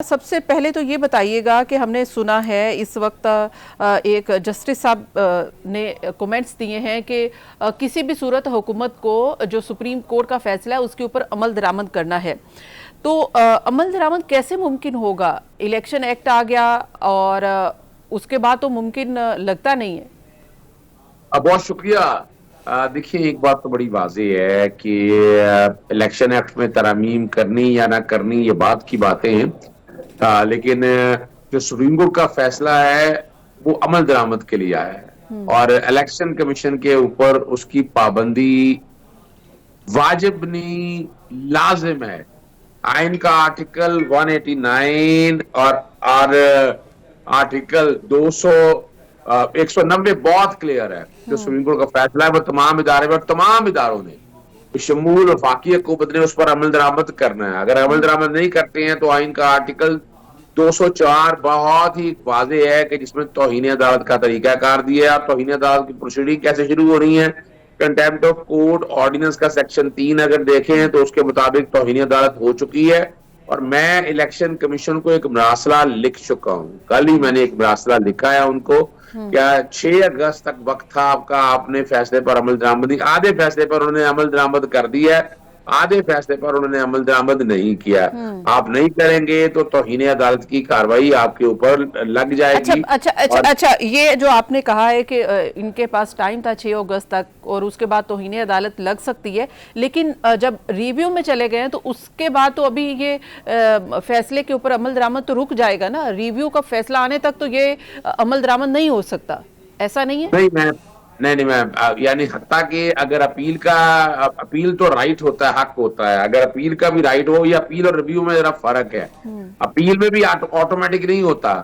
سب سے پہلے تو یہ بتائیے گا کہ ہم نے سنا ہے اس وقت ایک جسٹس صاحب نے کومنٹس دیے ہیں کہ کسی بھی صورت حکومت کو جو سپریم کورٹ کا فیصلہ ہے اس کے اوپر عمل درآمد کرنا ہے. تو عمل درآمد کیسے ممکن ہوگا؟ الیکشن ایکٹ آ گیا اور اس کے بعد تو ممکن لگتا نہیں ہے. بہت شکریہ. دیکھیے ایک بات تو بڑی واضح ہے کہ الیکشن ایکٹ میں ترامیم کرنی یا نہ کرنی یہ بات کی باتیں ہیں، لیکن جو سپریم کورٹ کا فیصلہ ہے وہ عمل درآمد کے لیے آیا ہے اور الیکشن کمیشن کے اوپر اس کی پابندی واجب نہیں، لازم ہے. آئین کا آرٹیکل 189 اور آرٹیکل 190 بہت کلیئر ہے. جو سپریم کورٹ کا فیصلہ ہے وہ تمام اداروں نے شمول وفاقی حکومت نے اس پر عمل درآمد کرنا ہے. اگر عمل درآمد نہیں کرتے ہیں تو آئین کا آرٹیکل 204 بہت ہی واضح ہے کہ جس میں توہین عدالت کا طریقہ کار دیا ہے. توہین عدالت کی پروسیڈنگ کیسے شروع ہو رہی ہیں؟ کنٹیمپٹ آف کورٹ آرڈیننس کا سیکشن 3 اگر دیکھیں تو اس کے مطابق توہین عدالت ہو چکی ہے. اور میں الیکشن کمیشن کو ایک مراسلہ لکھ چکا ہوں. کل ہی میں نے ایک مراسلہ لکھا ہے ان کو. کیا 6 اگست تک وقت تھا آپ کا، آپ نے فیصلے پر عمل درآمد، آدھے فیصلے پر انہوں نے عمل درآمد کر دیا ہے، آدھے فیصلے پر انہوں نے عمل درآمد نہیں کیا. آپ نہیں کریں گے تو توہین عدالت کی کارروائی آپ کے اوپر لگ جائے گی. اچھا یہ جو آپ نے کہا ہے کہ ان کے پاس ٹائم تھا 6 اگست تک اور اس کے بعد توہین عدالت لگ سکتی ہے، لیکن جب ریویو میں چلے گئے ہیں تو اس کے بعد تو ابھی یہ فیصلے کے اوپر عمل درآمد تو رک جائے گا نا. ریویو کا فیصلہ آنے تک تو یہ عمل درآمد نہیں ہو سکتا، ایسا نہیں ہے؟ نہیں میم، یعنی حتیٰ کہ اگر اپیل تو رائٹ ہوتا ہے، حق ہوتا ہے. اگر اپیل کا بھی رائٹ ہو، یا اپیل اور ریویو میں ذرا فرق ہے. اپیل میں بھی آٹومیٹک نہیں ہوتا.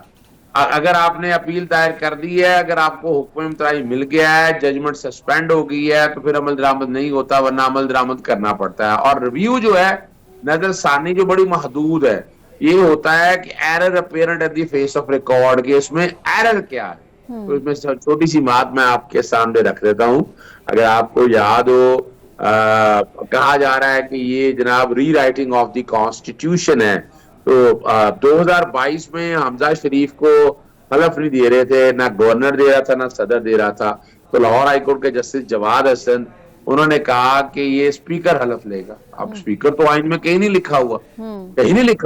اگر آپ نے اپیل دائر کر دی ہے، اگر آپ کو حکم امتناعی مل گیا ہے، ججمنٹ سسپینڈ ہو گئی ہے، تو پھر عمل درآمد نہیں ہوتا، ورنہ عمل درآمد کرنا پڑتا ہے. اور ریویو جو ہے نظر ثانی جو بڑی محدود ہے، یہ ہوتا ہے کہ error apparent at the face of record, کہ اس میں ایرر کیا ہے. تو اس میں چھوٹی سی بات میں آپ کے سامنے رکھ دیتا ہوں. اگر آپ کو یاد ہو، کہا جا رہا ہے کہ یہ جناب ری رائٹنگ آف دی کانسٹیٹیوشن ہے. تو 2022 میں حمزہ شریف کو حلف نہیں دے رہے تھے، نہ گورنر دے رہا تھا نہ صدر دے رہا تھا. تو لاہور ہائی کورٹ کے جسٹس جواد حسن انہوں نے کہا کہ یہ اسپیکر حلف لے گا. اب اسپیکر تو آئین میں کہیں نہیں لکھا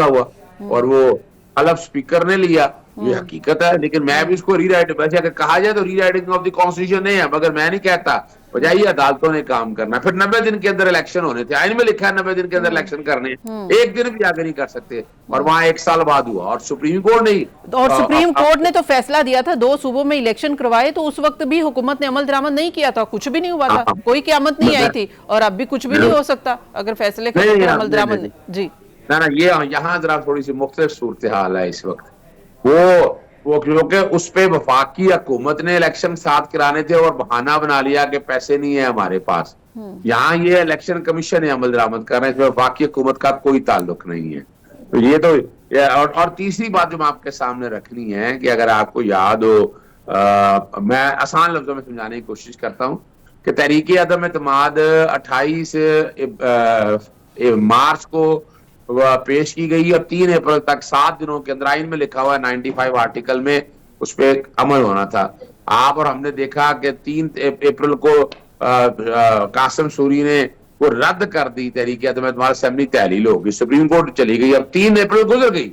ہوا اور وہ حلف اسپیکر نے لیا. یہ حقیقت ہے. لیکن میں بھی اس کو ری رائٹ، ویسے اگر کہا جائے تو ری رائٹنگ آف دی کانسٹیٹیوشن نہیں ہے، مگر میں نہیں کہتا، بجائے عدالتوں نے کام کرنا. پھر 90 دن کے اندر الیکشن ہونے تھے، آئین میں لکھا ہے 90 دن کے اندر الیکشن کرنے، ایک دن بھی آگے نہیں کر سکتے. اور وہاں 1 سال بعد ہوا اور سپریم کورٹ نے تو فیصلہ دیا تھا 2 صوبوں میں الیکشن کروائے، تو اس وقت بھی حکومت نے عمل درآمد نہیں کیا تھا، کچھ بھی نہیں ہوا تھا، کوئی قیامت نہیں آئی تھی. اور اب بھی کچھ بھی نہیں ہو سکتا اگر فیصلے کا عمل درآمد نہیں. جی یہ یہاں ذرا تھوڑی سی مختلف صورتحال ہے اس وقت. وہ کیونکہ اس پہ وفاقی حکومت نے الیکشن ساتھ کرانے تھے اور بہانہ بنا لیا کہ پیسے نہیں ہیں ہمارے پاس. یہاں یہ الیکشن کمیشن ہے عمل درآمد کر رہے ہیں، اس میں وفاقی حکومت کا کوئی تعلق نہیں ہے. تو یہ تو اور تیسری بات جو میں آپ کے سامنے رکھنی ہے کہ اگر آپ کو یاد ہو، میں آسان لفظوں میں سمجھانے کی کوشش کرتا ہوں کہ تحریک عدم اعتماد 28 مارچ کو پیش کی گئی اور 3 اپریل تک 7 دنوں کے اندر آئین میں لکھا ہوا ہے 95 آرٹیکل میں اس پہ عمل ہونا تھا. آپ اور ہم نے دیکھا کہ 3 اپریل کو قاسم سوری نے وہ رد کر دی تحریک عدم اعتماد، اسمبلی تحلیل ہو گئی، سپریم کورٹ چلی گئی. اب 3 اپریل گزر گئی،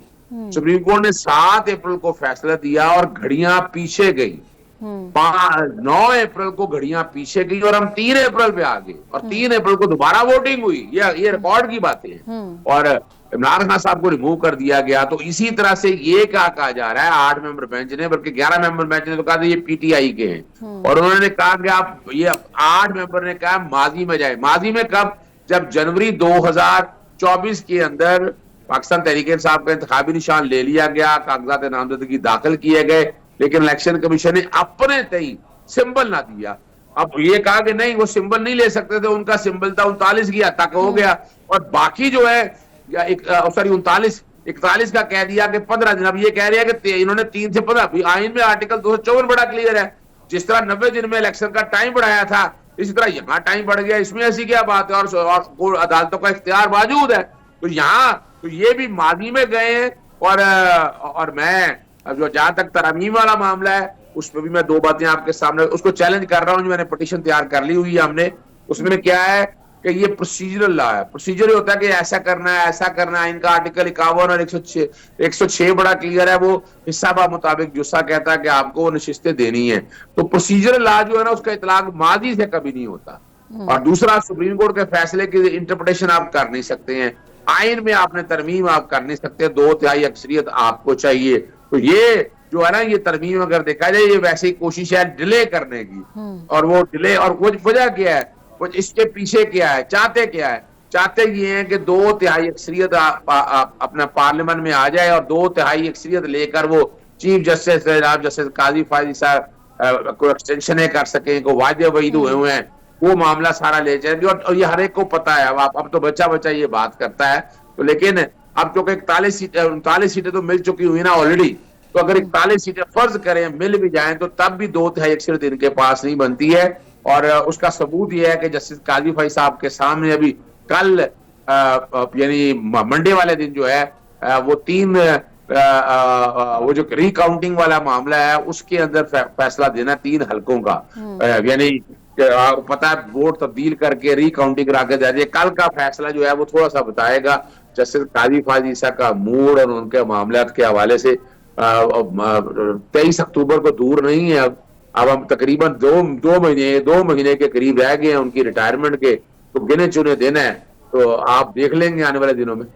سپریم کورٹ نے 7 اپریل کو فیصلہ دیا اور گھڑیاں پیچھے گئی. 9 اپریل کو گھڑیاں پیچھے گئی اور ہم 3 اپریل پہ آ گئے اور 3 اپریل کو دوبارہ ووٹنگ ہوئی. یہ ریکارڈ کی باتیں ہیں. اور عمران خان صاحب کو ریموو کر دیا گیا. تو اسی طرح سے یہ کہا جا رہا ہے 8 ممبر بینچ نے، بلکہ 11 ممبر بینچ نے تو کہا یہ پی ٹی آئی کے ہیں. اور انہوں نے کہا کہ آپ یہ 8 ممبر نے کہا ماضی میں جائے. ماضی میں کب؟ جب جنوری 2024 کے اندر پاکستان تحریک انصاف کا انتخابی نشان لے لیا گیا، کاغذات نامزدگی داخل کیے گئے، لیکن الیکشن کمیشن نے اپنے تئیں سمبل نہ دیا. اب یہ کہا کہ نہیں وہ سمبل نہیں لے سکتے تھے، ان کا سمبل تھا 39 کی حد تک ہو گیا. اور باقی جو ہے 41 کا کہہ دیا کہ 15 دن. اب یہ کہہ رہے ہیں کہ انہوں نے 3 سے 15. آئین میں آرٹیکل 254 بڑا کلیئر ہے، جس طرح 90 دن میں الیکشن کا ٹائم بڑھایا تھا اسی طرح یہاں ٹائم بڑھ گیا. اس میں ایسی کیا بات ہے؟ اور عدالتوں کا اختیار موجود ہے. تو یہاں تو یہ بھی ماضی میں گئے ہیں اور میں جو جہاں تک ترامیم والا معاملہ ہے اس پہ بھی میں دو باتیں آپ کے سامنے اس کو چیلنج کر رہا ہوں. جو میں نے پٹیشن تیار کر لی ہوئی ہے ہم نے, اس میں کیا ہے کہ یہ پروسیجرل لا ہے. پروسیجر یہ ہوتا ہے کہ ایسا کرنا ہے ایسا کرنا ہے. ان کا آرٹیکل 51 اور 106 بڑا کلیئر ہے. وہ حصہ با مطابق جسا کہتا ہے کہ آپ کو وہ نشستیں دینی ہیں. تو پروسیجرل لا جو ہے نا اس کا اطلاق ماضی سے کبھی نہیں ہوتا. اور دوسرا, سپریم کورٹ کے فیصلے کی انٹرپریٹیشن آپ کر نہیں سکتے ہیں. آئین میں آپ نے ترمیم آپ کر نہیں سکتے. 2/3 اکثریت آپ کو چاہیے. تو یہ جو ہے نا یہ ترمیم اگر دیکھا جائے یہ ویسی کوشش ہے ڈیلے کرنے کی. اور وہ ڈیلے اور وجہ کیا ہے, اس کے پیچھے کیا ہے, چاہتے کیا ہے؟ چاہتے یہ ہیں کہ 2/3 اکثریت اپنا پارلیمنٹ میں آ جائے اور 2/3 اکثریت لے کر وہ چیف جسٹس جناب جسٹس قاضی فاضل صاحب کو ایکسٹینشنیں کر سکیں, کو واضح وعید ہوئے ہیں, وہ معاملہ سارا لے جائیں گے. اور یہ ہر ایک کو پتا ہے. اب تو بچہ یہ بات کرتا ہے. تو لیکن اب چونکہ 39 سیٹیں تو مل چکی ہوئی نا آلریڈی, تو اگر 41 سیٹیں فرض کریں مل بھی جائیں تو تب بھی 2/3 اکثریت ان کے پاس نہیں بنتی ہے. اور اس کا ثبوت یہ ہے کہ جسٹس قاضی فاضل صاحب کے سامنے ابھی کل یعنی منڈے والے دن جو ہے وہ وہ جو ری کاؤنٹنگ والا معاملہ ہے اس کے اندر فیصلہ دینا 3 حلقوں کا. یعنی پتا ہے ووٹ تبدیل کر کے ری کاؤنٹنگ کرا کے دے دیا. کل کا فیصلہ جو ہے وہ تھوڑا سا بتائے گا جسٹس قاضی فاضل صاحب کا موڈ اور ان کے معاملات کے حوالے سے. 23 اکتوبر کو دور نہیں ہے. اب ہم تقریباً دو مہینے کے قریب رہ گئے ہیں ان کی ریٹائرمنٹ کے. تو گنے چنے دن ہے, تو آپ دیکھ لیں گے آنے والے دنوں میں.